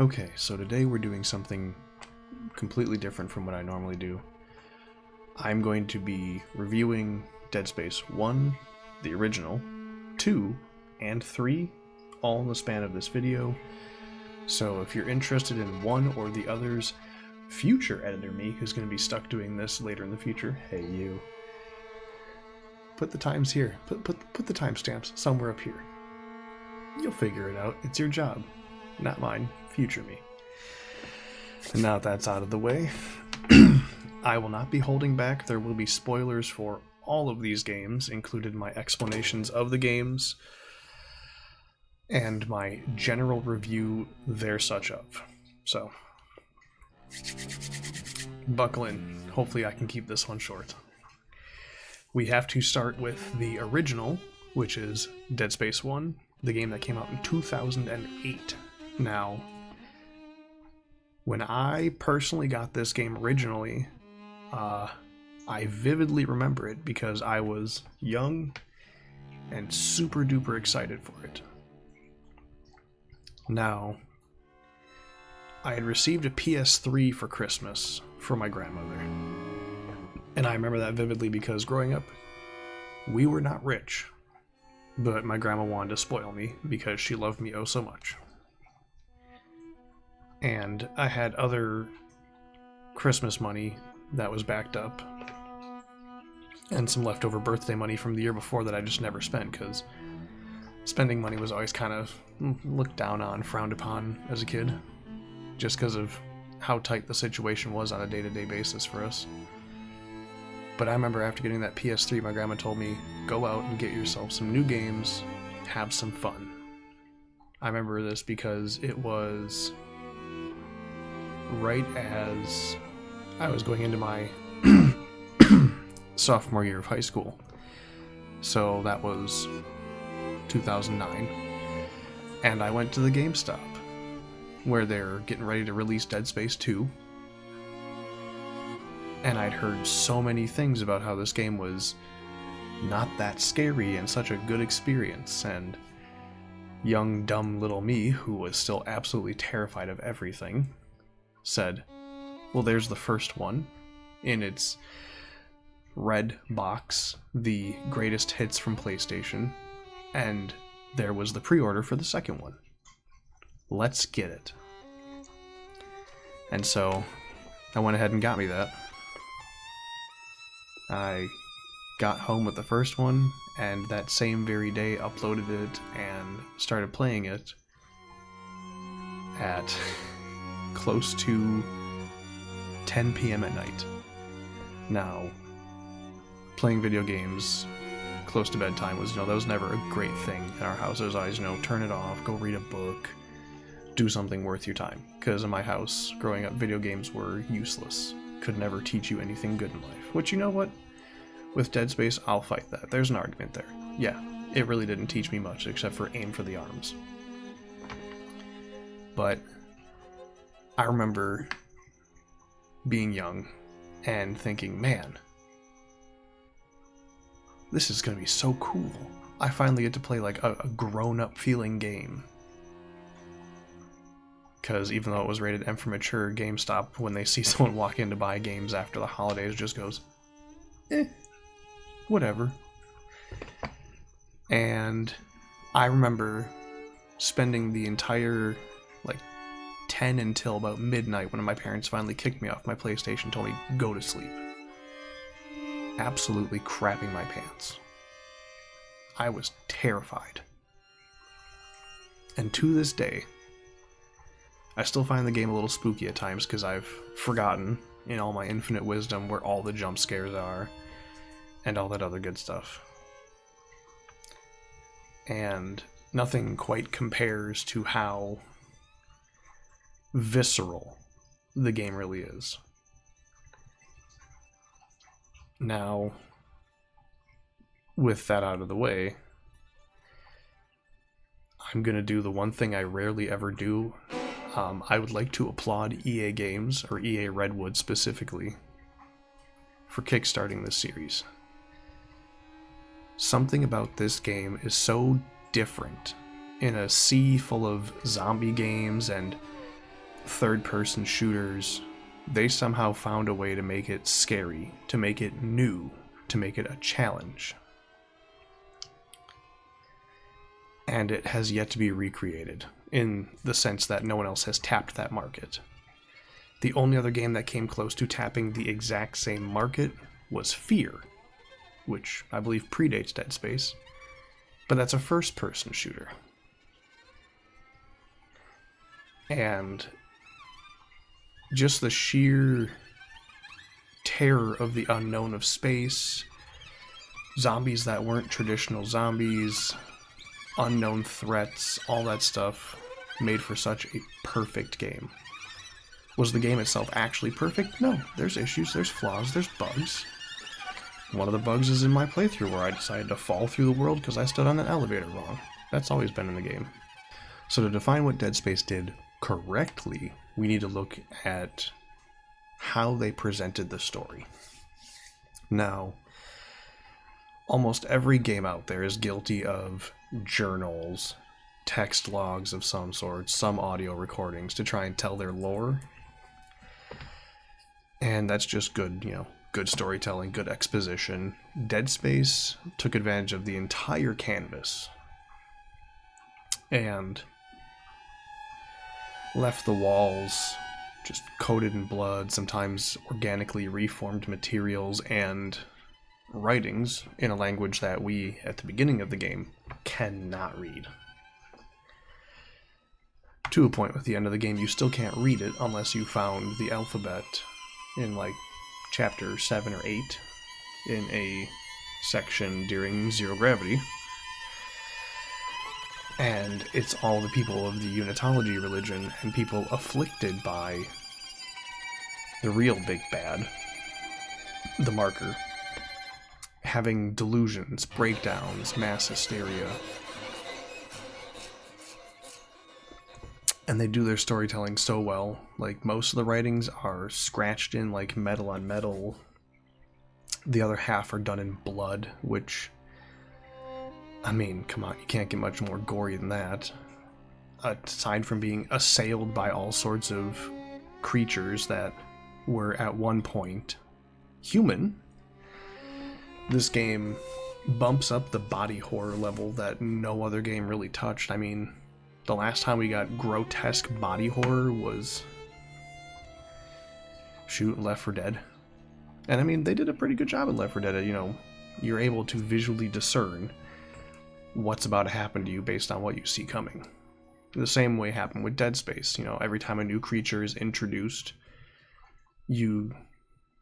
Okay, so today we're doing something completely different from what I normally do. I'm going to be reviewing Dead Space 1, the original, 2, and 3, all in the span of this video. So if you're interested in one or the others, future editor me, who's going to be stuck doing this later in the future, hey you, put the times here, put the timestamps somewhere up here. You'll figure it out, it's your job, not mine, future me. And now that that's out of the way, I will not be holding back. There will be spoilers for all of these games, included my explanations of the games and my general review theresuch of. So, buckle in. Hopefully I can keep this one short. We have to start with the original, which is Dead Space 1, the game that came out in 2008. Now, when I personally got this game originally, I vividly remember it because I was young and super duper excited for it. Now, I had received a PS3 for Christmas from my grandmother. And I remember that vividly because growing up, we were not rich. But my grandma wanted to spoil me because she loved me oh so much. And I had other Christmas money that was backed up, and some leftover birthday money from the year before that I just never spent, because spending money was always kind of looked down on, frowned upon as a kid, just because of how tight the situation was on a day-to-day basis for us. But I remember after getting that PS3, my grandma told me, go out and get yourself some new games, have some fun. I remember this because it was right as I was going into my sophomore year of high school. So that was 2009. And I went to the GameStop where they're getting ready to release Dead Space 2. And I'd heard so many things about how this game was not that scary and such a good experience, and young dumb little me, who was still absolutely terrified of everything, said, well, there's the first one in its red box, the greatest hits from PlayStation, and there was the pre-order for the second one. Let's get it. And so I went ahead and got me that. I got home with the first one, and that same very day uploaded it and started playing it at close to 10 p.m. at night. Now, playing video games close to bedtime was, that was never a great thing in our house. It was always, turn it off, go read a book, do something worth your time. Because in my house, growing up, video games were useless. Could never teach you anything good in life. Which, you know what? With Dead Space, I'll fight that. There's an argument there. Yeah, it really didn't teach me much except for aim for the arms. But I remember being young and thinking, man, this is going to be so cool. I finally get to play like a grown-up feeling game. Because even though it was rated M for mature, GameStop, when they see someone walk in to buy games after the holidays, just goes, whatever. And I remember spending the entire 10 until about midnight when my parents finally kicked me off my PlayStation, told me go to sleep. Absolutely crapping my pants. I was terrified. And to this day, I still find the game a little spooky at times because I've forgotten, in all my infinite wisdom, where all the jump scares are and all that other good stuff. And nothing quite compares to how visceral the game really is. Now, with that out of the way, I'm going to do the one thing I rarely ever do. I would like to applaud EA Games, or EA Redwood specifically, for kickstarting this series. Something about this game is so different in a sea full of zombie games and third-person shooters, they somehow found a way to make it scary, to make it new, to make it a challenge. And it has yet to be recreated, in the sense that no one else has tapped that market. The only other game that came close to tapping the exact same market was Fear, which I believe predates Dead Space, but that's a first-person shooter. And just the sheer terror of the unknown of space, zombies that weren't traditional zombies, unknown threats, all that stuff made for such a perfect game. Was the game itself actually perfect? No, there's issues, there's flaws, there's bugs. One of the bugs is in my playthrough where I decided to fall through the world because I stood on an elevator wrong. That's always been in the game. So to define what Dead Space did correctly, we need to look at how they presented the story. Now, almost every game out there is guilty of journals, text logs of some sort, some audio recordings to try and tell their lore. And that's just good, good storytelling, good exposition. Dead Space took advantage of the entire canvas and left the walls just coated in blood, sometimes organically reformed materials and writings in a language that we, at the beginning of the game, cannot read. To a point with the end of the game, you still can't read it unless you found the alphabet in like chapter 7 or 8 in a section during Zero Gravity. And it's all the people of the Unitology religion and people afflicted by the real big bad, the marker, having delusions, breakdowns, mass hysteria. And they do their storytelling so well. Like, most of the writings are scratched in like metal on metal. The other half are done in blood, which, I mean, come on, you can't get much more gory than that. Aside from being assailed by all sorts of creatures that were at one point human, this game bumps up the body horror level that no other game really touched. I mean, the last time we got grotesque body horror was Left 4 Dead. And I mean, they did a pretty good job in Left 4 Dead. You're able to visually discern what's about to happen to you based on what you see coming. The same way happened with Dead Space. Every time a new creature is introduced, you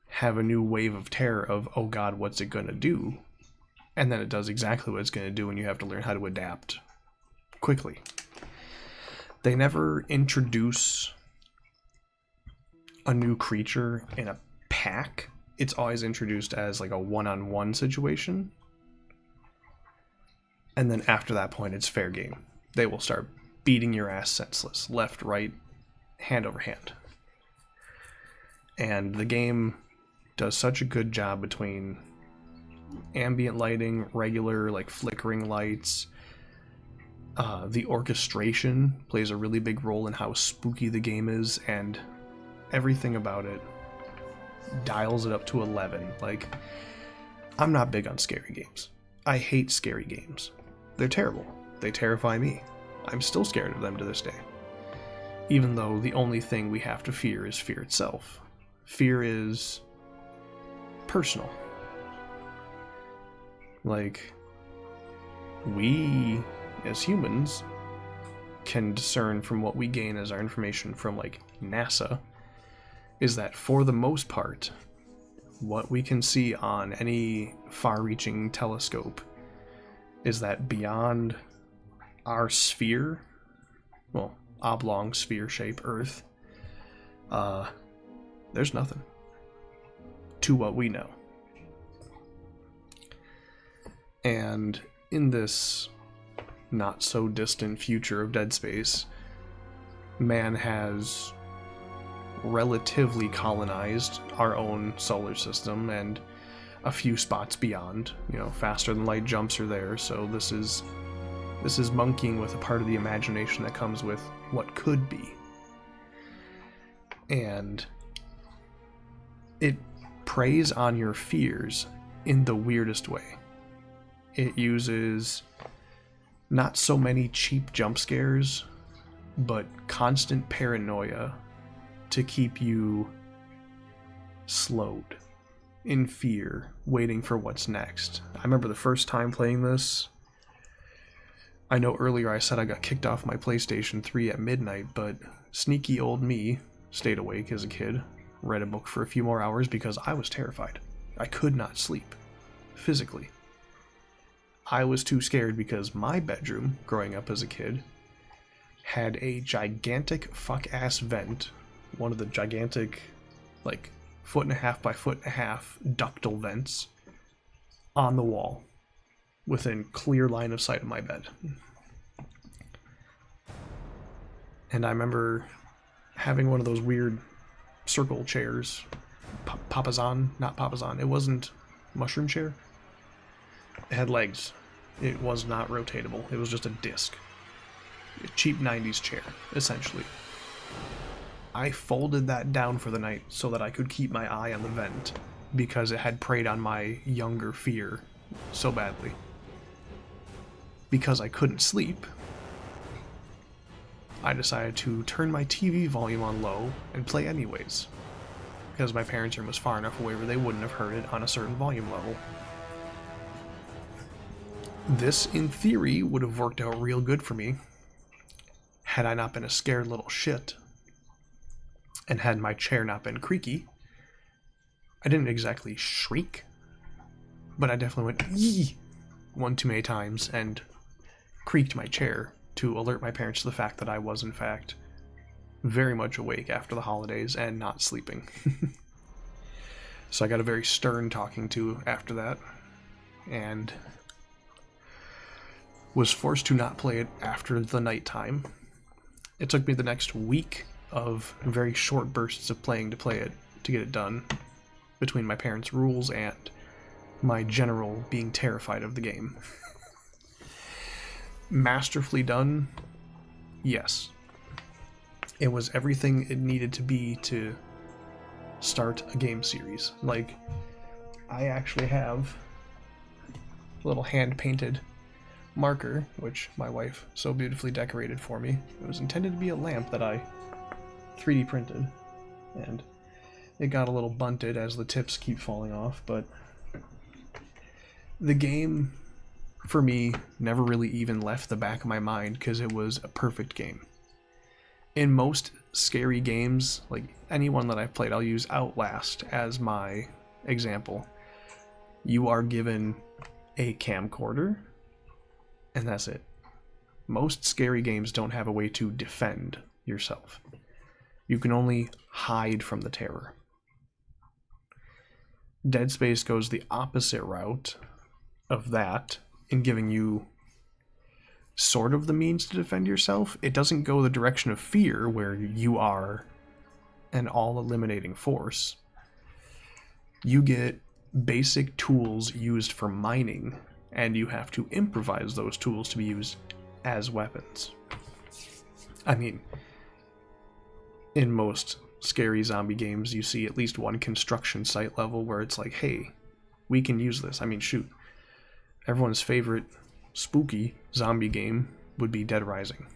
have a new wave of terror of, oh god, what's it gonna do? And then it does exactly what it's gonna do, and you have to learn how to adapt quickly. They never introduce a new creature in a pack. It's always introduced as like a one-on-one situation. And then after that point, it's fair game. They will start beating your ass senseless, left, right, hand over hand. And the game does such a good job between ambient lighting, regular, like, flickering lights. The orchestration plays a really big role in how spooky the game is, and everything about it dials it up to 11. Like, I'm not big on scary games. I hate scary games. They're terrible. They terrify me. I'm still scared of them to this day. Even though the only thing we have to fear is fear itself. Fear is personal. Like, we, as humans, can discern from what we gain as our information from, like, NASA, is that for the most part, what we can see on any far-reaching telescope is that beyond our sphere, well, oblong sphere shape Earth, there's nothing to what we know. And in this not so distant future of Dead Space, man has relatively colonized our own solar system and a few spots beyond. Faster than light jumps are there, so this is monkeying with a part of the imagination that comes with what could be. and it preys on your fears in the weirdest way. It uses not so many cheap jump scares, but constant paranoia to keep you slowed in fear, waiting for what's next. I remember the first time playing this. I know earlier I said I got kicked off my PlayStation 3 at midnight, but sneaky old me stayed awake as a kid, read a book for a few more hours because I was terrified. I could not sleep, physically. I was too scared because my bedroom, growing up as a kid, had a gigantic fuck-ass vent, one of the gigantic, like, 1.5 by 1.5 ductile vents on the wall within clear line of sight of my bed. And I remember having one of those weird circle chairs, Papazan, not Papazan, it wasn't mushroom chair. It had legs. It was not rotatable. It was just a disc. A cheap 90s chair, essentially. I folded that down for the night so that I could keep my eye on the vent because it had preyed on my younger fear so badly. Because I couldn't sleep, I decided to turn my TV volume on low and play anyways, because my parents' room was far enough away where they wouldn't have heard it on a certain volume level. This, in theory, would have worked out real good for me had I not been a scared little shit, and had my chair not been creaky. I didn't exactly shriek, but I definitely went yee one too many times and creaked my chair to alert my parents to the fact that I was, in fact, very much awake after the holidays and not sleeping. So I got a very stern talking to after that, and was forced to not play it after the nighttime. It took me the next week of very short bursts of playing to play it, to get it done, between my parents' rules and my general being terrified of the game. Masterfully done? Yes. It was everything it needed to be to start a game series. Like, I actually have a little hand-painted marker, which my wife so beautifully decorated for me. It was intended to be a lamp that I 3D printed, and it got a little bunted as the tips keep falling off, but the game, for me, never really even left the back of my mind because it was a perfect game. In most scary games, like anyone that I've played, I'll use Outlast as my example. You are given a camcorder, and that's it. Most scary games don't have a way to defend yourself. You can only hide from the terror. Dead Space goes the opposite route of that in giving you sort of the means to defend yourself. It doesn't go the direction of fear where you are an all-eliminating force. You get basic tools used for mining, and you have to improvise those tools to be used as weapons. I mean, in most scary zombie games, you see at least one construction site level where it's like, hey, we can use this. I mean, shoot. Everyone's favorite spooky zombie game would be Dead Rising.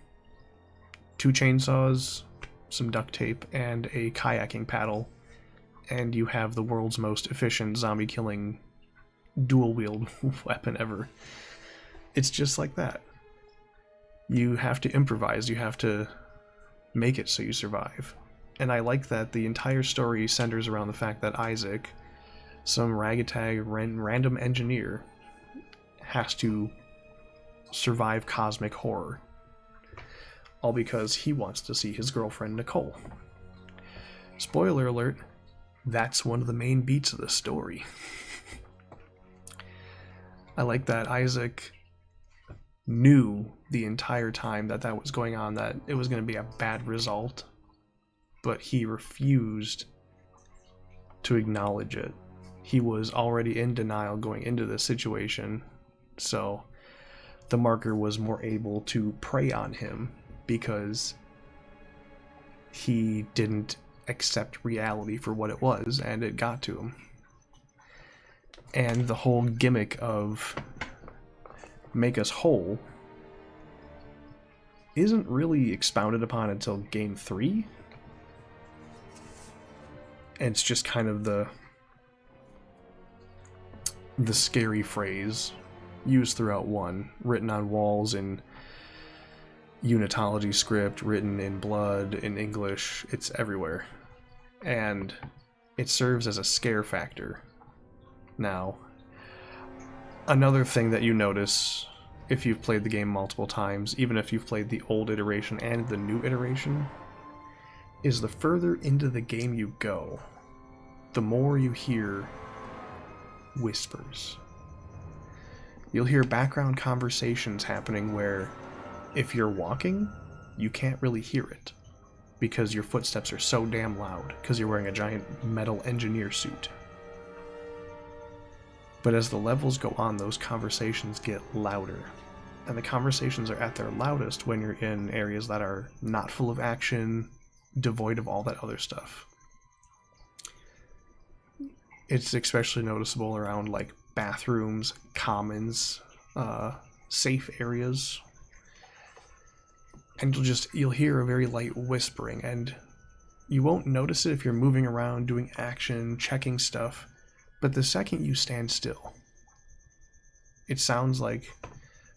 2 chainsaws, some duct tape, and a kayaking paddle, and you have the world's most efficient zombie killing dual-wield weapon ever. It's just like that. You have to improvise, you have to make it so you survive. And I like that the entire story centers around the fact that Isaac, some ragtag random engineer, has to survive cosmic horror. All because he wants to see his girlfriend Nicole. Spoiler alert, that's one of the main beats of the story. I like that Isaac knew the entire time that that was going on that it was going to be a bad result, but he refused to acknowledge it. He was already in denial going into this situation, so the marker was more able to prey on him because he didn't accept reality for what it was, and it got to him. And the whole gimmick of make us whole isn't really expounded upon until game 3. And it's just kind of the scary phrase used throughout 1, written on walls in Unitology script, written in blood, in English. It's everywhere. And it serves as a scare factor. Now, another thing that you notice if you've played the game multiple times, even if you've played the old iteration and the new iteration, is the further into the game you go, the more you hear whispers. You'll hear background conversations happening where, if you're walking, you can't really hear it, because your footsteps are so damn loud, because you're wearing a giant metal engineer suit. But as the levels go on, those conversations get louder. And the conversations are at their loudest when you're in areas that are not full of action, devoid of all that other stuff. It's especially noticeable around like bathrooms, commons, safe areas. And you'll hear a very light whispering, and you won't notice it if you're moving around, doing action, checking stuff. But the second you stand still, it sounds like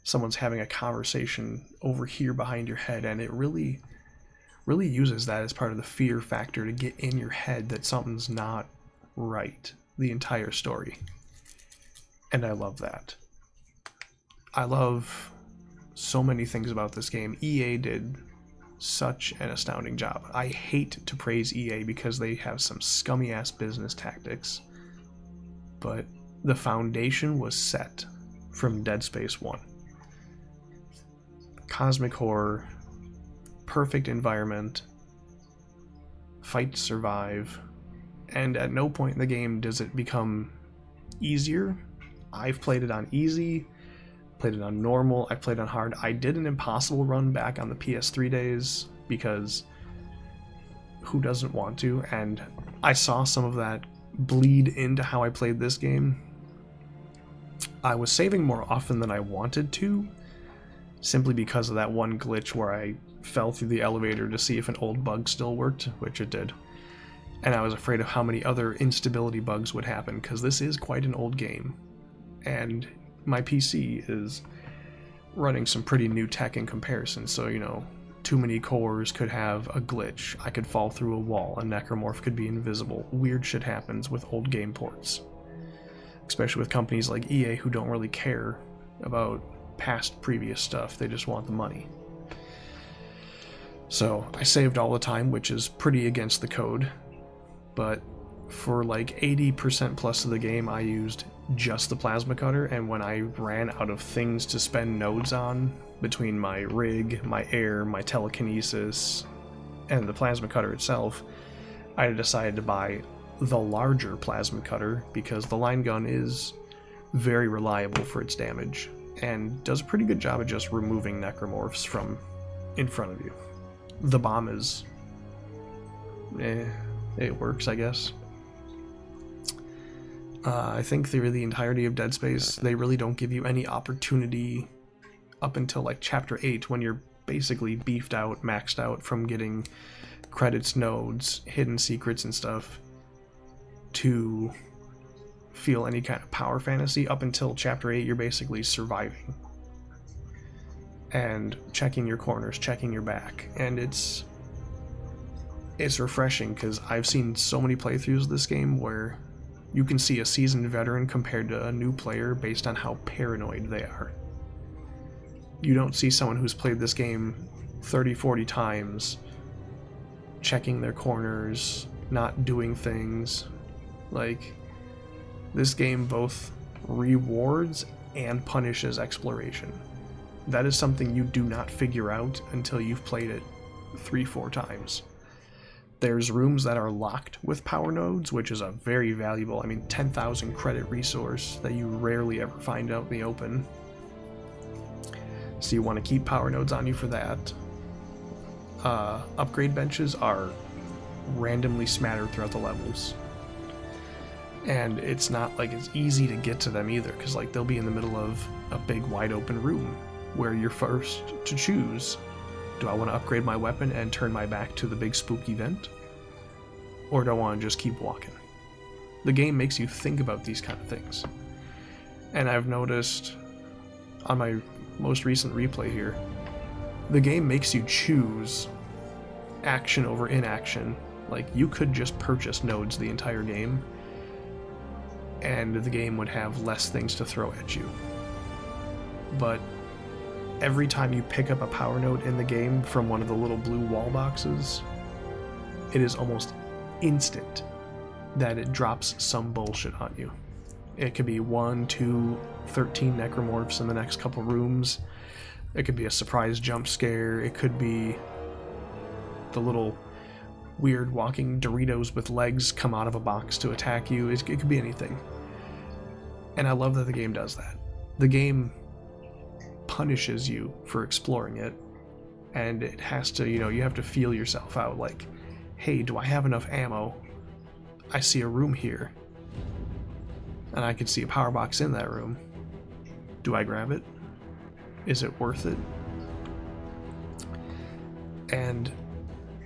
someone's having a conversation over here behind your head, and it really uses that as part of the fear factor to get in your head that something's not right the entire story. And I love that. I love so many things about this game. EA did such an astounding job. I hate to praise EA because they have some scummy ass business tactics, but the foundation was set from Dead Space 1. Cosmic horror, perfect environment, fight to survive, and at no point in the game does it become easier. I've played it on easy, played it on normal, I played on hard. I did an impossible run back on the PS3 days because who doesn't want to? And I saw some of that bleed into how I played this game. I was saving more often than I wanted to, simply because of that one glitch where I fell through the elevator to see if an old bug still worked, which it did. And I was afraid of how many other instability bugs would happen, because this is quite an old game. And my PC is running some pretty new tech in comparison, so, you know, too many cores could have a glitch, I could fall through a wall, a necromorph could be invisible. Weird shit happens with old game ports. Especially with companies like EA who don't really care about previous stuff, they just want the money. So I saved all the time, which is pretty against the code, but for like 80% plus of the game I used just the plasma cutter, and when I ran out of things to spend nodes on between my rig, my air, my telekinesis, and the plasma cutter itself, I decided to buy the larger plasma cutter because the line gun is very reliable for its damage and does a pretty good job of just removing necromorphs from in front of you. The bomb is it works, I guess. I think through the entirety of Dead Space, they really don't give you any opportunity up until like Chapter 8, when you're basically beefed out, maxed out from getting credits, nodes, hidden secrets and stuff, to feel any kind of power fantasy. Up until Chapter 8, you're basically surviving and checking your corners, checking your back, and it's refreshing, because I've seen so many playthroughs of this game where you can see a seasoned veteran compared to a new player based on how paranoid they are. You don't see someone who's played this game 30, 40 times checking their corners, not doing things. Like, this game both rewards and punishes exploration. That is something you do not figure out until you've played it 3-4 times. There's rooms that are locked with power nodes, which is a very valuable, 10,000 credit resource that you rarely ever find out in the open. So you want to keep power nodes on you for that. Upgrade benches are randomly scattered throughout the levels. And it's not like it's easy to get to them either, because like they'll be in the middle of a big wide open room where you're first to choose, do I want to upgrade my weapon and turn my back to the big spooky vent, or do I want to just keep walking? The game makes you think about these kind of things. And I've noticed on my most recent replay here, the game makes you choose action over inaction. Like, you could just purchase nodes the entire game, and the game would have less things to throw at you. But every time you pick up a power node in the game from one of the little blue wall boxes, it is almost instant that it drops some bullshit on you. It could be 1, 2, 13 necromorphs in the next couple rooms. It could be a surprise jump scare. It could be the little weird walking Doritos with legs come out of a box to attack you. It could be anything. And I love that the game does that. The game punishes you for exploring it, and it has to, you have to feel yourself out, like, hey, do I have enough ammo? I see a room here, and I can see a power box in that room. Do I grab it? Is it worth it? And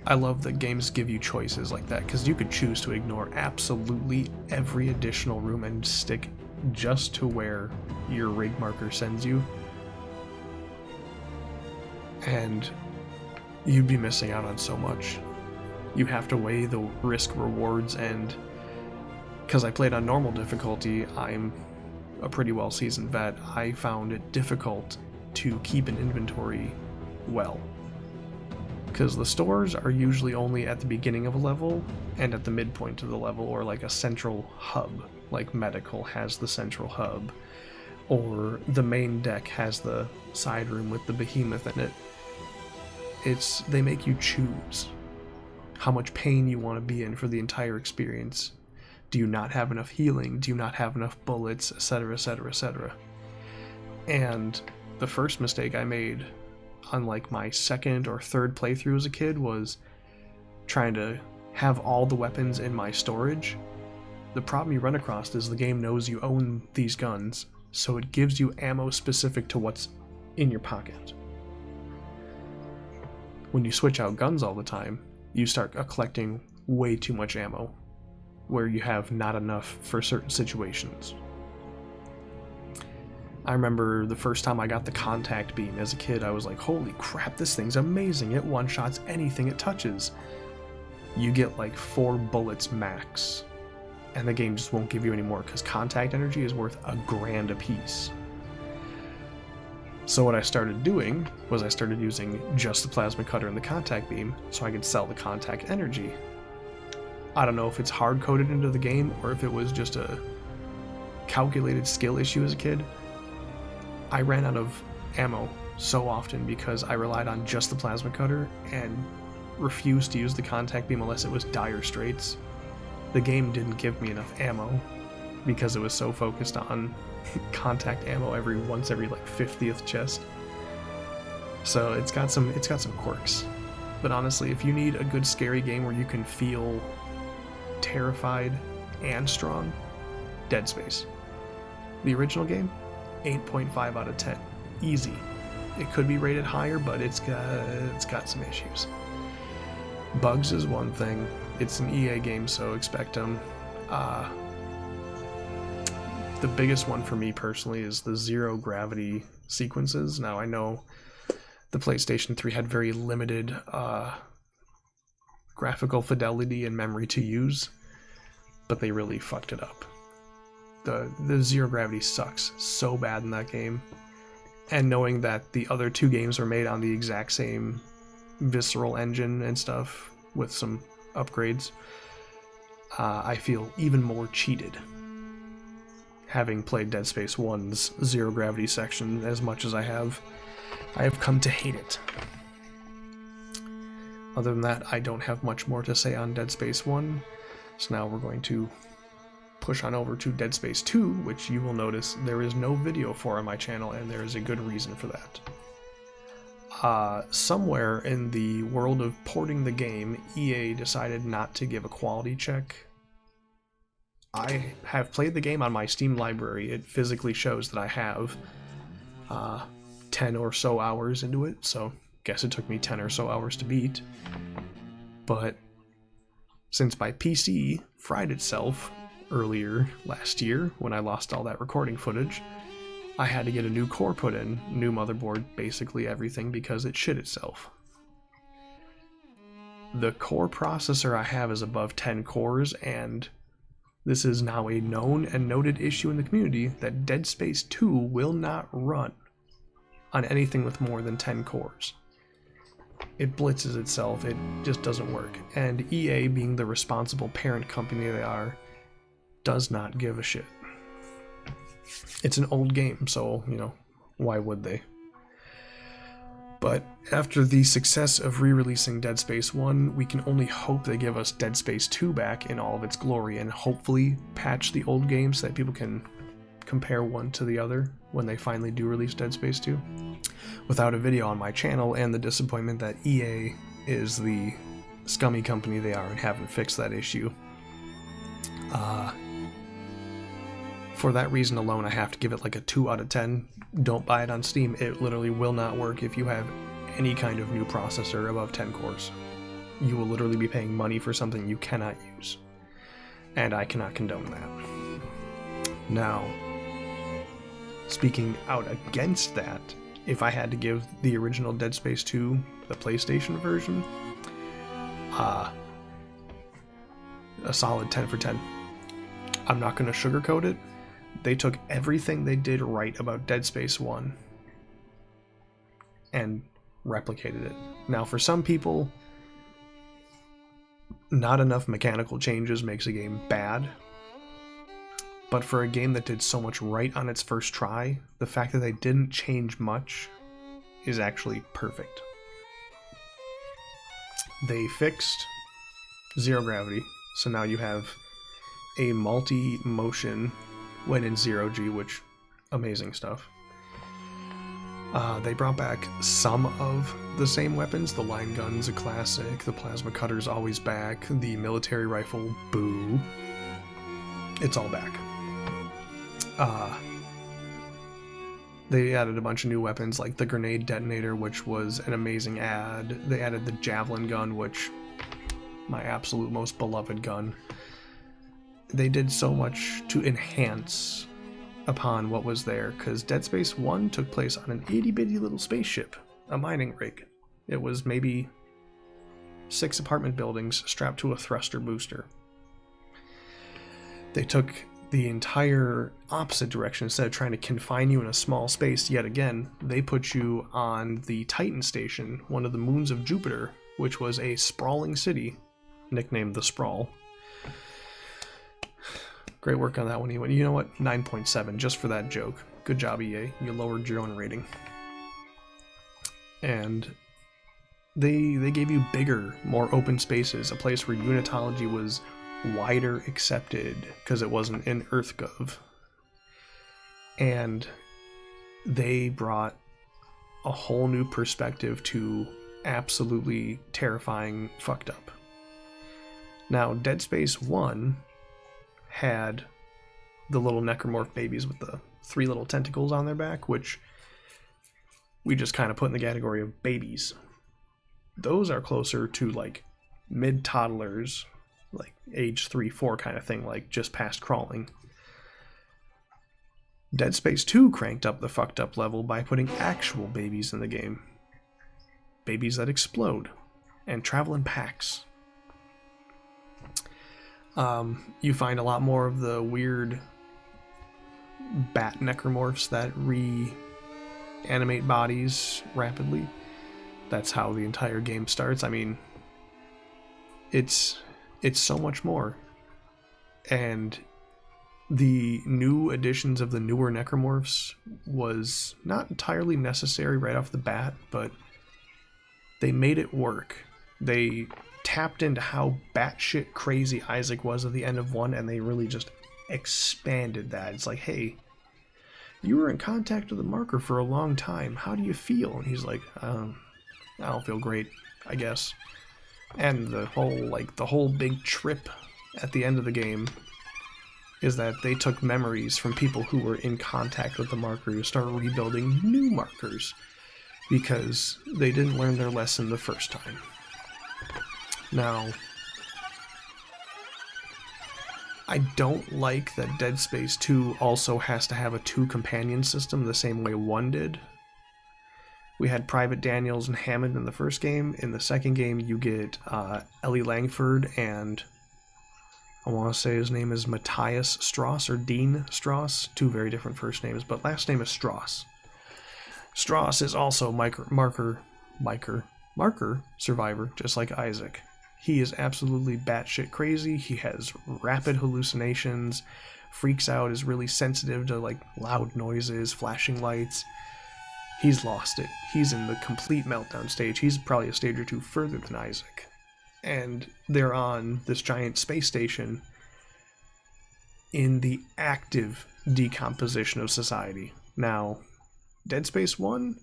I love that games give you choices like that, because you could choose to ignore absolutely every additional room and stick just to where your rig marker sends you, and you'd be missing out on so much. You have to weigh the risk rewards, and because I played on normal difficulty, I'm a pretty well seasoned vet, I found it difficult to keep an inventory well, because the stores are usually only at the beginning of a level and at the midpoint of the level, or like a central hub, like medical has the central hub, or the main deck has the side room with the behemoth in it. They make you choose how much pain you want to be in for the entire experience. Do you not have enough healing? Do you not have enough bullets? Etc, etc, etc. And the first mistake I made on like my second or third playthrough as a kid was trying to have all the weapons in my storage. The problem you run across is the game knows you own these guns, so it gives you ammo specific to what's in your pocket. When you switch out guns all the time, you start collecting way too much ammo, where you have not enough for certain situations. I remember the first time I got the contact beam as a kid, I was like, holy crap, this thing's amazing. It one-shots anything it touches. You get like 4 bullets max, and the game just won't give you any more, because contact energy is worth $1,000 a piece. So what I started doing was I started using just the plasma cutter and the contact beam so I could sell the contact energy. I don't know if it's hard-coded into the game or if it was just a calculated skill issue as a kid. I ran out of ammo so often because I relied on just the plasma cutter and refused to use the contact beam unless it was dire straits. The game didn't give me enough ammo because it was so focused on contact ammo once every like 50th chest. So it's got some quirks. But honestly, if you need a good scary game where you can feel terrified and strong, Dead Space. The original game, 8.5 out of 10. Easy. It could be rated higher, but it's got some issues. Bugs is one thing. It's an EA game, so expect them. The biggest one for me personally is the zero gravity sequences. Now, I know the PlayStation 3 had very limited graphical fidelity and memory to use, but they really fucked it up. The zero gravity sucks so bad in that game, and knowing that the other 2 games are made on the exact same visceral engine and stuff with some upgrades, I feel even more cheated, having played Dead Space 1's zero gravity section as much as I have come to hate it. Other than that, I don't have much more to say on Dead Space 1, so now we're going to push on over to Dead Space 2, which you will notice there is no video for on my channel, and there is a good reason for that. Somewhere in the world of porting the game, EA decided not to give a quality check. I have played the game on my Steam library. It physically shows that I have 10 or so hours into it, so guess it took me 10 or so hours to beat. But since my PC fried itself earlier last year when I lost all that recording footage, I had to get a new core put in, new motherboard, basically everything, because it shit itself. The core processor I have is above 10 cores, and this is now a known and noted issue in the community that Dead Space 2 will not run on anything with more than 10 cores. It blitzes itself, it just doesn't work. And EA, being the responsible parent company they are, does not give a shit. It's an old game, so, you know, why would they? But after the success of re-releasing Dead Space 1, we can only hope they give us Dead Space 2 back in all of its glory and hopefully patch the old games so that people can compare one to the other when they finally do release Dead Space 2. Without a video on my channel and the disappointment that EA is the scummy company they are and haven't fixed that issue, for that reason alone, I have to give it like a 2 out of 10. Don't buy it on Steam. It literally will not work if you have any kind of new processor above 10 cores. You will literally be paying money for something you cannot use. And I cannot condone that. Now, speaking out against that, if I had to give the original Dead Space 2, the PlayStation version, a solid 10 for 10. I'm not going to sugarcoat it. They took everything they did right about Dead Space 1 and replicated it. Now, for some people, not enough mechanical changes makes a game bad. But for a game that did so much right on its first try, the fact that they didn't change much is actually perfect. They fixed zero gravity, so now you have a multi-motion when in zero-G, which, amazing stuff. They brought back some of the same weapons. The line gun's a classic, the plasma cutter's always back, the military rifle, boo. It's all back. They added a bunch of new weapons like the grenade detonator, which was an amazing add. They added the javelin gun, which, my absolute most beloved gun. They did so much to enhance upon what was there, because Dead Space 1 took place on an itty-bitty little spaceship, a mining rig. It was maybe 6 apartment buildings strapped to a thruster booster. They took the entire opposite direction. Instead of trying to confine you in a small space yet again, they put you on the Titan station, one of the moons of Jupiter, which was a sprawling city, nicknamed the Sprawl. Great work on that one. You know what? 9.7 just for that joke. Good job, EA. You lowered your own rating. And they gave you bigger, more open spaces, a place where Unitology was wider accepted because it wasn't in EarthGov. And they brought a whole new perspective to absolutely terrifying fucked up. Now, Dead Space 1 had the little necromorph babies with the 3 little tentacles on their back, which we just kind of put in the category of babies. Those are closer to like mid-toddlers, like age 3-4 kind of thing, like just past crawling. Dead Space 2 cranked up the fucked up level by putting actual babies in the game. Babies that explode and travel in packs. You find a lot more of the weird bat necromorphs that reanimate bodies rapidly. That's how the entire game starts. I mean, it's so much more. And the new additions of the newer necromorphs was not entirely necessary right off the bat, but they made it work. They tapped into how batshit crazy Isaac was at the end of 1, and they really just expanded that. It's like, hey, you were in contact with the marker for a long time. How do you feel? And he's like, I don't feel great, I guess. And the whole big trip at the end of the game is that they took memories from people who were in contact with the marker to start rebuilding new markers because they didn't learn their lesson the first time. Now, I don't like that Dead Space 2 also has to have a 2 companion system the same way 1 did. We had Private Daniels and Hammond in the first game. In the second game, you get Ellie Langford and I want to say his name is Matthias Strauss or Dean Strauss. 2 very different first names, but last name is Strauss. Strauss is also marker survivor, just like Isaac. He is absolutely batshit crazy. He has rapid hallucinations, freaks out, is really sensitive to like loud noises, flashing lights. He's lost it. He's in the complete meltdown stage. He's probably a stage or 2 further than Isaac. And they're on this giant space station in the active decomposition of society. Now, Dead Space 1,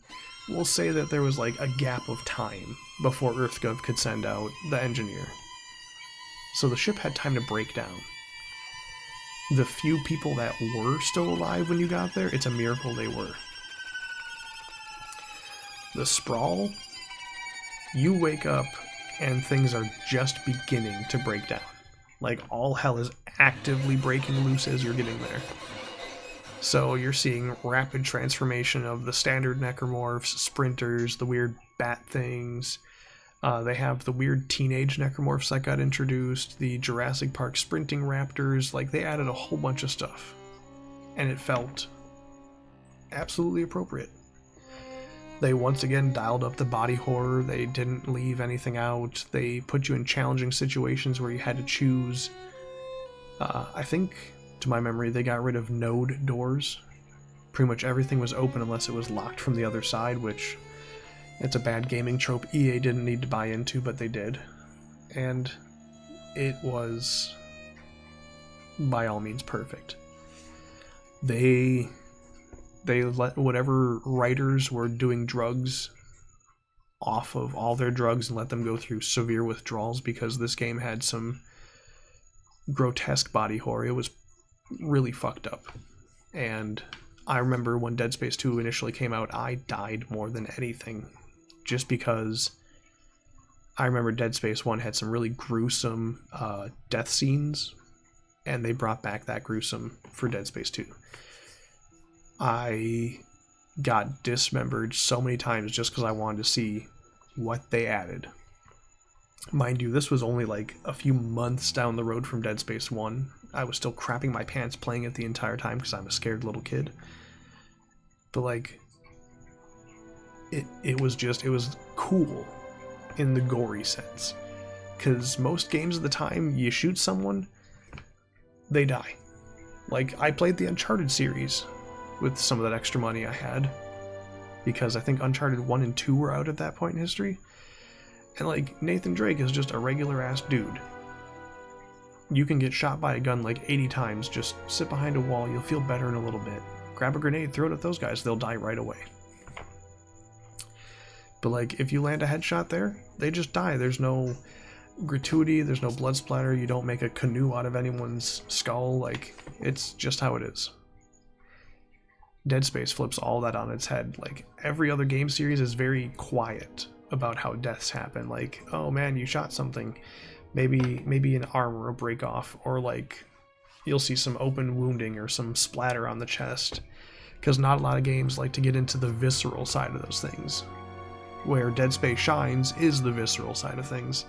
we'll say that there was like a gap of time before EarthGov could send out the engineer. So the ship had time to break down. The few people that were still alive when you got there, it's a miracle they were. The Sprawl, you wake up and things are just beginning to break down. Like, all hell is actively breaking loose as you're getting there. So you're seeing rapid transformation of the standard necromorphs, sprinters, the weird bat things. They have the weird teenage necromorphs that got introduced, the Jurassic Park sprinting raptors. Like, they added a whole bunch of stuff. And it felt absolutely appropriate. They once again dialed up the body horror. They didn't leave anything out. They put you in challenging situations where you had to choose. I think, to my memory, they got rid of node doors. Pretty much everything was open unless it was locked from the other side, which it's a bad gaming trope EA didn't need to buy into, but they did. And it was, by all means, perfect. They let whatever writers were doing drugs off of all their drugs and let them go through severe withdrawals because this game had some grotesque body horror. It was really fucked up. And I remember when Dead Space 2 initially came out, I died more than anything just because I remember Dead Space 1 had some really gruesome death scenes, and they brought back that gruesome for Dead Space 2. I got dismembered so many times just because I wanted to see what they added. Mind you, this was only like a few months down the road from Dead Space 1. I was still crapping my pants playing it the entire time because I'm a scared little kid. But like, it was cool in the gory sense. Because most games of the time, you shoot someone, they die. Like, I played the Uncharted series with some of that extra money I had, because I think Uncharted 1 and 2 were out at that point in history. And like, Nathan Drake is just a regular ass dude. You can get shot by a gun like 80 times, just sit behind a wall, you'll feel better in a little bit. Grab a grenade, throw it at those guys, they'll die right away. But like, if you land a headshot there, they just die. There's no gratuity, there's no blood splatter, you don't make a canoe out of anyone's skull, like, it's just how it is. Dead Space flips all that on its head. Like, every other game series is very quiet about how deaths happen. Like, oh man, you shot something. Maybe an arm will break off, or like, you'll see some open wounding or some splatter on the chest. Because not a lot of games like to get into the visceral side of those things. Where Dead Space shines is the visceral side of things.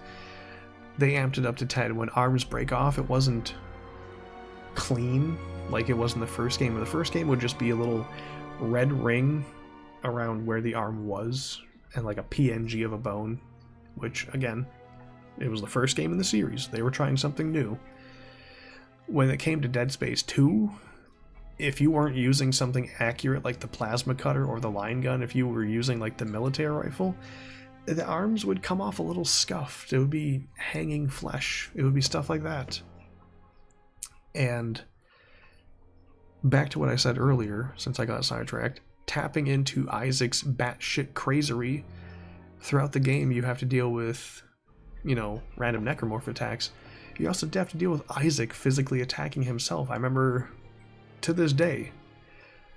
They amped it up to 10. When arms break off, it wasn't clean like it was in the first game. The first game would just be a little red ring around where the arm was, and like a PNG of a bone, which, again, it was the first game in the series. They were trying something new. When it came to Dead Space 2, if you weren't using something accurate like the plasma cutter or the line gun, if you were using like the military rifle, the arms would come off a little scuffed. It would be hanging flesh. It would be stuff like that. And back to what I said earlier, since I got sidetracked, tapping into Isaac's batshit crazery, throughout the game you have to deal with, you know, random necromorph attacks. You also have to deal with Isaac physically attacking himself. I remember, to this day,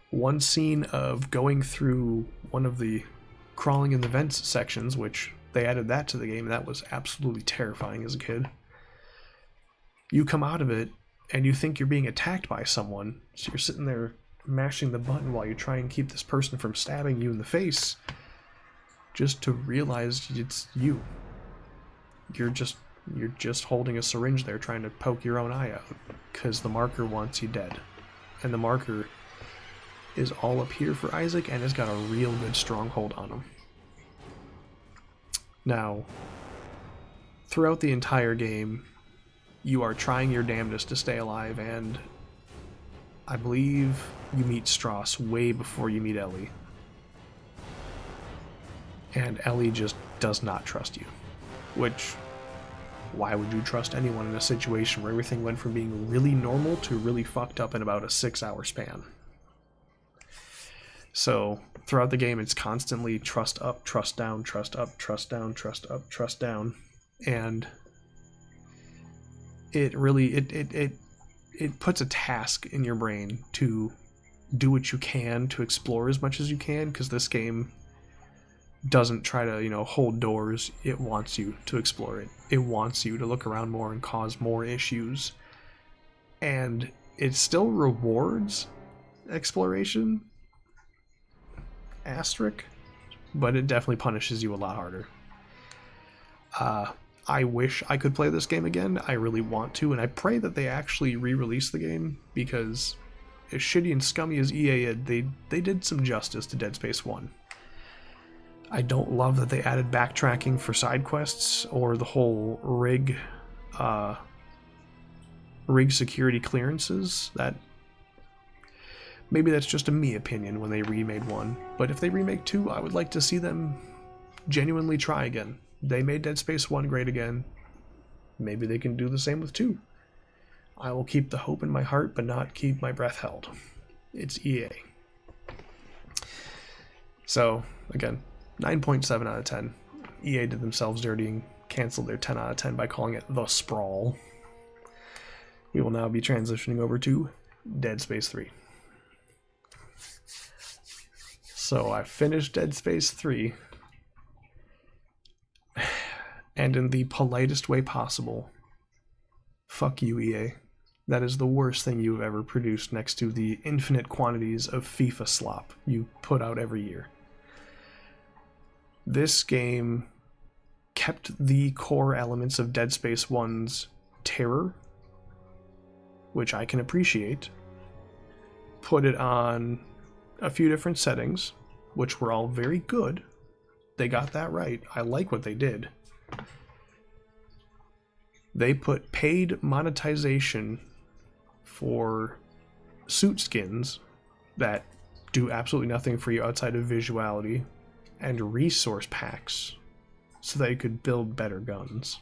one scene of going through one of the crawling in the vents sections, which they added that to the game, and that was absolutely terrifying as a kid. You come out of it, and you think you're being attacked by someone, so you're sitting there mashing the button while you try and keep this person from stabbing you in the face, just to realize it's you. You're just holding a syringe there trying to poke your own eye out, because the marker wants you dead. And the marker is all up here for Isaac, and has got a real good stronghold on him. Now, throughout the entire game, you are trying your damnedest to stay alive, and I believe you meet Strauss way before you meet Ellie. And Ellie just does not trust you. Which, why would you trust anyone in a situation where everything went from being really normal to really fucked up in about a 6-hour span? So, throughout the game, it's constantly trust up, trust down, trust up, trust down, trust up, trust down. And it really, it puts a task in your brain to do what you can to explore as much as you can, because this game doesn't try to, you know, hold doors. It wants you to explore it. It wants you to look around more and cause more issues. And it still rewards exploration, asterisk, but it definitely punishes you a lot harder. I wish I could play this game again. I really want to, and I pray that they actually re-release the game, because as shitty and scummy as EA is, they did some justice to Dead Space 1. I don't love that they added backtracking for side quests, or the whole rig security clearances. That maybe that's just a me opinion when they remade 1, but if they remake 2, I would like to see them genuinely try again. They made Dead Space 1 great again. Maybe they can do the same with 2. I will keep the hope in my heart, but not keep my breath held. It's EA. So, again, 9.7 out of 10. EA did themselves dirty and canceled their 10 out of 10 by calling it The Sprawl. We will now be transitioning over to Dead Space 3. So I finished Dead Space 3, and in the politest way possible, fuck you, EA. That is the worst thing you've ever produced next to the infinite quantities of FIFA slop you put out every year. This game kept the core elements of Dead Space 1's terror, which I can appreciate, put it on a few different settings, which were all very good. They got that right. I like what they did. They put paid monetization for suit skins that do absolutely nothing for you outside of visuality, and resource packs so that you could build better guns.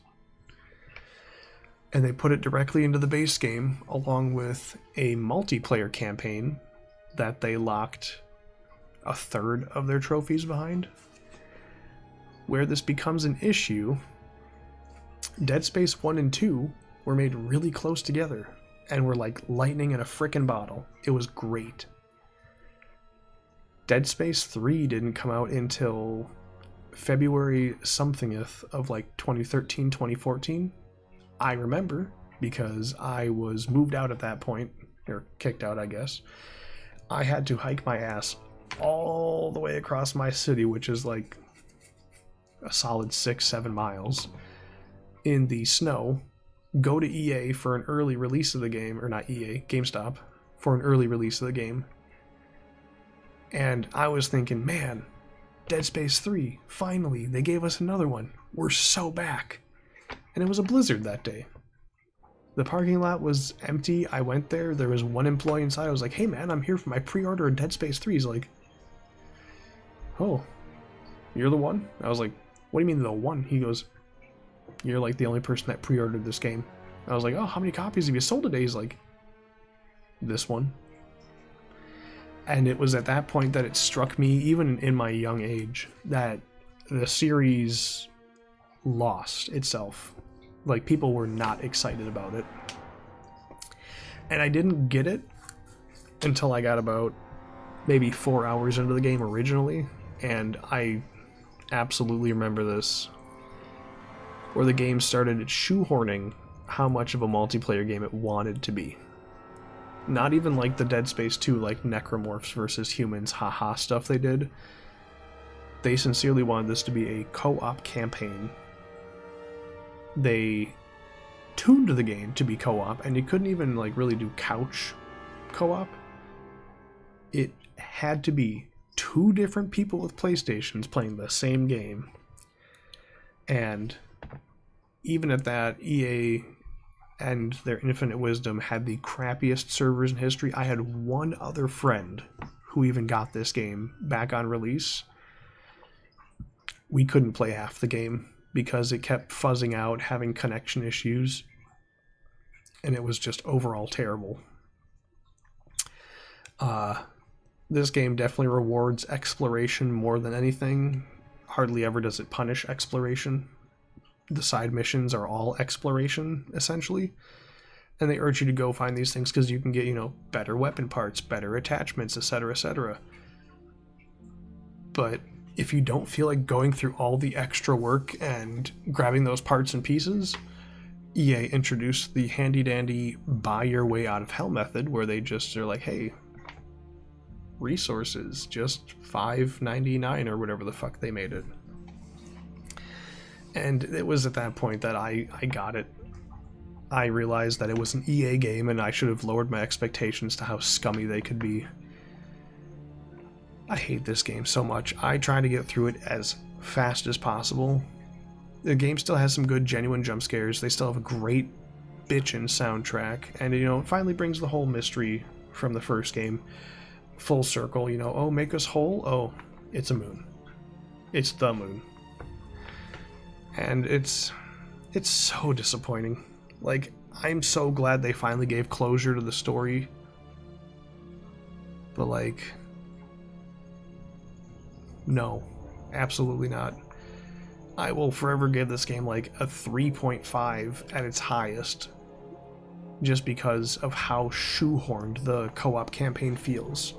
And they put it directly into the base game, along with a multiplayer campaign that they locked a third of their trophies behind. Where this becomes an issue, Dead Space 1 and 2 were made really close together and were like lightning in a frickin' bottle. It was great. Dead Space 3 didn't come out until February somethingth of like 2013, 2014. I remember, because I was moved out at that point, or kicked out, I guess. I had to hike my ass all the way across my city, which is like a solid 6-7 miles, in the snow, go to EA for an early release of the game, or not EA, GameStop, for an early release of the game. And I was thinking, man, Dead Space 3, finally, they gave us another one. We're so back. And it was a blizzard that day. The parking lot was empty. I went there. There was one employee inside. I was like, hey man, I'm here for my pre-order of Dead Space 3. He's like, oh, you're the one? I was like, what do you mean the one? He goes, you're like the only person that pre-ordered this game. I was like, oh, how many copies have you sold today? He's like, this one. And it was at that point that it struck me, even in my young age, that the series lost itself. Like, people were not excited about it. And I didn't get it until I got about maybe 4 hours into the game originally, and I absolutely remember this, where the game started shoehorning how much of a multiplayer game it wanted to be. Not even like the Dead Space 2, like necromorphs versus humans haha stuff they did. They sincerely wanted this to be a co-op campaign. They tuned the game to be co-op, and you couldn't even like really do couch co-op. It had to be 2 different people with PlayStations playing the same game. And even at that, EA and their infinite wisdom had the crappiest servers in history. I had one other friend who even got this game back on release. We couldn't play half the game because it kept fuzzing out, having connection issues, and it was just overall terrible. This game definitely rewards exploration more than anything. Hardly ever does it punish exploration. The side missions are all exploration, essentially. And they urge you to go find these things because you can get, you know, better weapon parts, better attachments, etc., etc. But if you don't feel like going through all the extra work and grabbing those parts and pieces, EA introduced the handy-dandy buy your way out of hell method, where they just are like, hey, resources, just $5.99 or whatever the fuck they made it. And it was at that point that I got it. I realized that it was an EA game, and I should have lowered my expectations to how scummy they could be. I hate this game so much. I try to get through it as fast as possible. The game still has some good, genuine jump scares. They still have a great bitchin' soundtrack, and, you know, it finally brings the whole mystery from the first game full circle. You know, oh, make us whole? Oh, it's a moon. It's the moon. And it's so disappointing. Like, I'm so glad they finally gave closure to the story. But, like, no, absolutely not. I will forever give this game, like, a 3.5 at its highest, just because of how shoehorned the co-op campaign feels.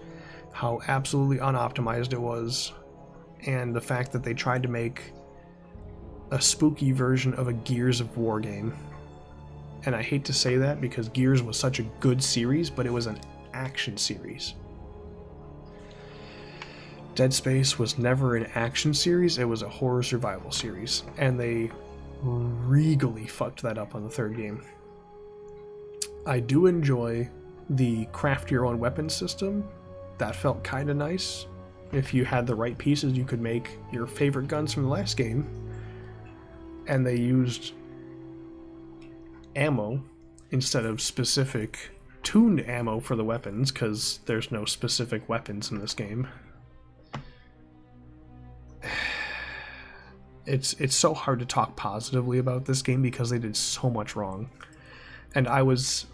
How absolutely unoptimized it was, and the fact that they tried to make a spooky version of a Gears of War game. And I hate to say that because Gears was such a good series, but it was an action series. Dead Space was never an action series, it was a horror survival series, and they regally fucked that up on the third game. I do enjoy the craft your own weapon system. That felt kinda nice. If you had the right pieces, you could make your favorite guns from the last game. And they used ammo instead of specific tuned ammo for the weapons, because there's no specific weapons in this game. It's so hard to talk positively about this game because they did so much wrong. And I was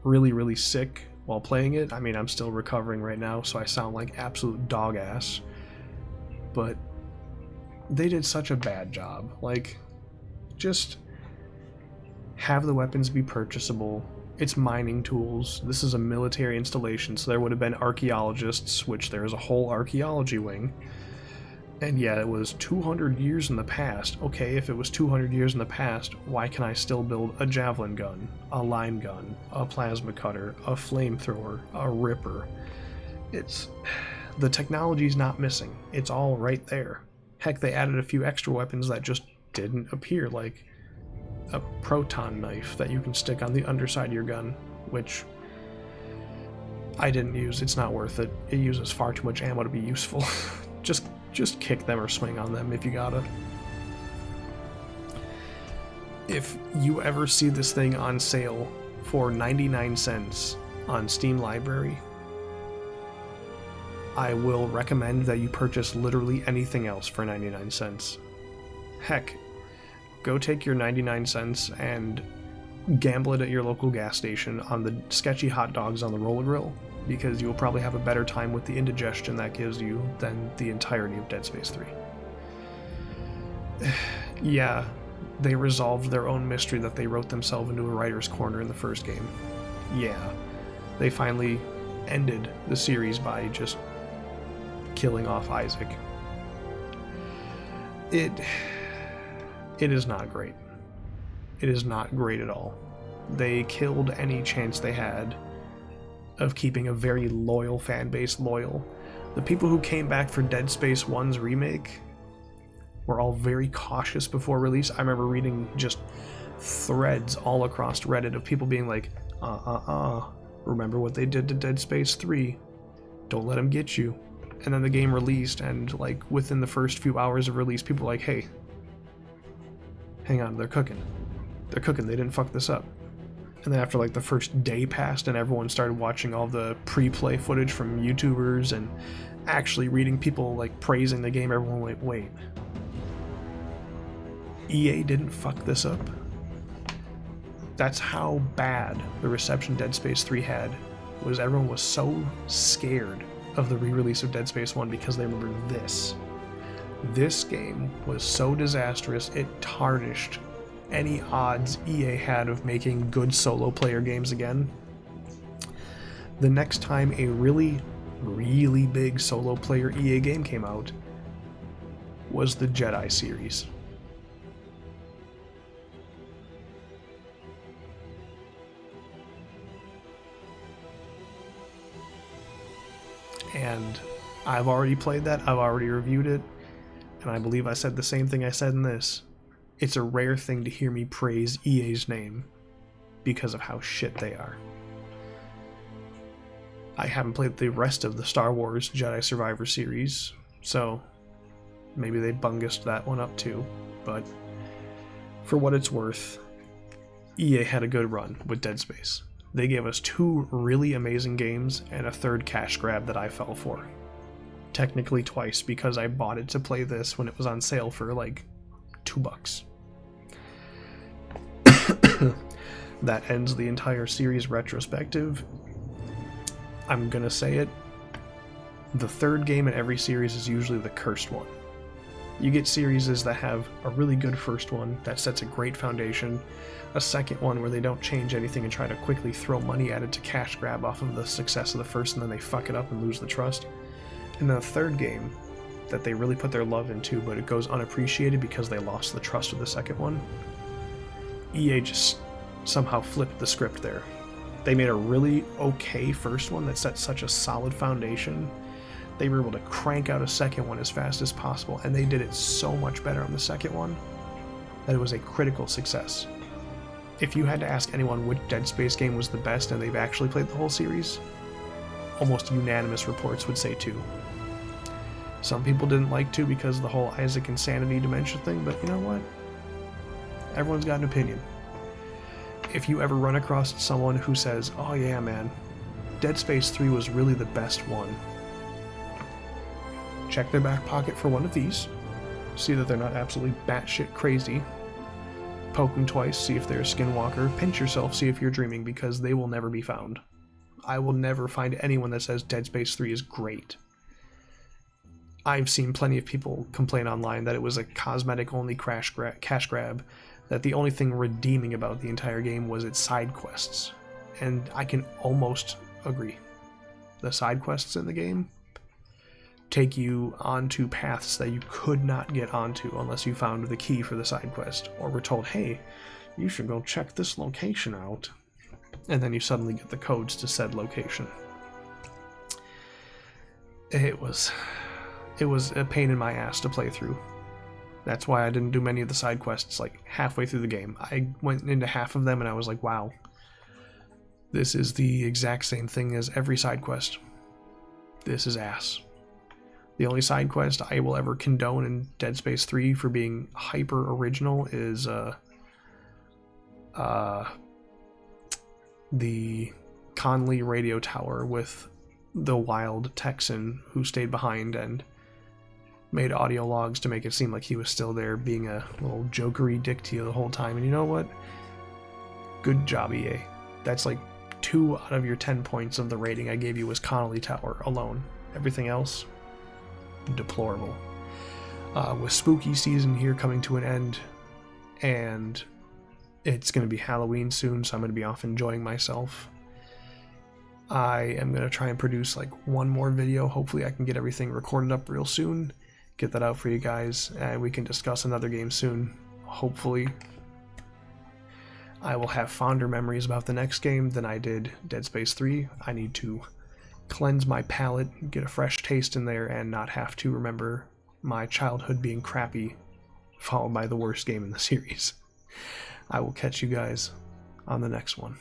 really, really sick while playing it. I mean, I'm still recovering right now, so I sound like absolute dog ass. But they did such a bad job. Like, just have the weapons be purchasable. It's mining tools. This is a military installation, so there would have been archaeologists, which there is a whole archaeology wing. And yeah, it was 200 years in the past. Okay, if it was 200 years in the past, why can I still build a javelin gun, a line gun, a plasma cutter, a flamethrower, a ripper? The technology's not missing. It's all right there. Heck, they added a few extra weapons that just didn't appear, like a proton knife that you can stick on the underside of your gun, which I didn't use. It's not worth it. It uses far too much ammo to be useful. Just kick them or swing on them if you gotta. If you ever see this thing on sale for 99 cents on Steam Library, I will recommend that you purchase literally anything else for 99 cents. Heck, go take your 99 cents and gamble it at your local gas station on the sketchy hot dogs on the roller grill, because you'll probably have a better time with the indigestion that gives you than the entirety of Dead Space 3. Yeah, they resolved their own mystery that they wrote themselves into a writer's corner in the first game. Yeah, they finally ended the series by just killing off Isaac. It is not great. It is not great at all. They killed any chance they had of keeping a very loyal fan base loyal. The people who came back for Dead Space 1's remake were all very cautious before release. I remember reading just threads all across Reddit of people being like, remember what they did to Dead Space 3? Don't let them get you. And then the game released, and like within the first few hours of release, people were like, hey, hang on, they're cooking. They're cooking, they didn't fuck this up. And then after like the first day passed and everyone started watching all the pre-play footage from YouTubers and actually reading people like praising the game, everyone went, wait, EA didn't fuck this up? That's how bad the reception Dead Space 3 had, was everyone was so scared of the re-release of Dead Space 1 because they remembered this. This game was so disastrous, it tarnished any odds EA had of making good solo player games again. The next time a really, really big solo player EA game came out was the Jedi series. And I've already played that, I've already reviewed it, and I believe I said the same thing I said in this. It's a rare thing to hear me praise EA's name because of how shit they are. I haven't played the rest of the Star Wars Jedi Survivor series, so maybe they bungused that one up too, but for what it's worth, EA had a good run with Dead Space. They gave us 2 really amazing games and a third cash grab that I fell for. Technically twice, because I bought it to play this when it was on sale for like $2. That ends the entire series retrospective. I'm gonna say it. The third game in every series is usually the cursed one. You get series that have a really good first one that sets a great foundation, a second one where they don't change anything and try to quickly throw money at it to cash grab off of the success of the first, and then they fuck it up and lose the trust. And then a third game that they really put their love into, but it goes unappreciated because they lost the trust of the second one. EA just somehow flipped the script there. They made a really okay first one that set such a solid foundation. They were able to crank out a second one as fast as possible, and they did it so much better on the second one that it was a critical success. If you had to ask anyone which Dead Space game was the best and they've actually played the whole series, almost unanimous reports would say 2. Some people didn't like 2 because of the whole Isaac Insanity dementia thing, but you know what? Everyone's got an opinion. If you ever run across someone who says, oh yeah man, Dead Space 3 was really the best one, check their back pocket for one of these, see that they're not absolutely batshit crazy, poke them twice, see if they're a skinwalker, pinch yourself, see if you're dreaming, because they will never be found. I will never find anyone that says Dead Space 3 is great. I've seen plenty of people complain online that it was a cosmetic-only cash grab, that the only thing redeeming about the entire game was its side quests. And I can almost agree. The side quests in the game take you onto paths that you could not get onto unless you found the key for the side quest, or were told, hey, you should go check this location out, and then you suddenly get the codes to said location. It was a pain in my ass to play through. That's why I didn't do many of the side quests like halfway through the game. I went into half of them and I was like, wow, this is the exact same thing as every side quest. This is ass. The only side quest I will ever condone in Dead Space 3 for being hyper original is the Conley radio tower with the wild Texan who stayed behind and made audio logs to make it seem like he was still there, being a little jokery dick to you the whole time. And you know what? Good job, EA. That's like 2 out of your 10 points of the rating I gave you was Connolly Tower alone. Everything else, deplorable. with spooky season here coming to an end, and it's going to be Halloween soon, so I'm going to be off enjoying myself. I am going to try and produce like one more video. Hopefully I can get everything recorded up real soon, get that out for you guys, and we can discuss another game soon. Hopefully I will have fonder memories about the next game than I did Dead Space 3. I need to cleanse my palate, get a fresh taste in there, and not have to remember my childhood being crappy, followed by the worst game in the series. I will catch you guys on the next one.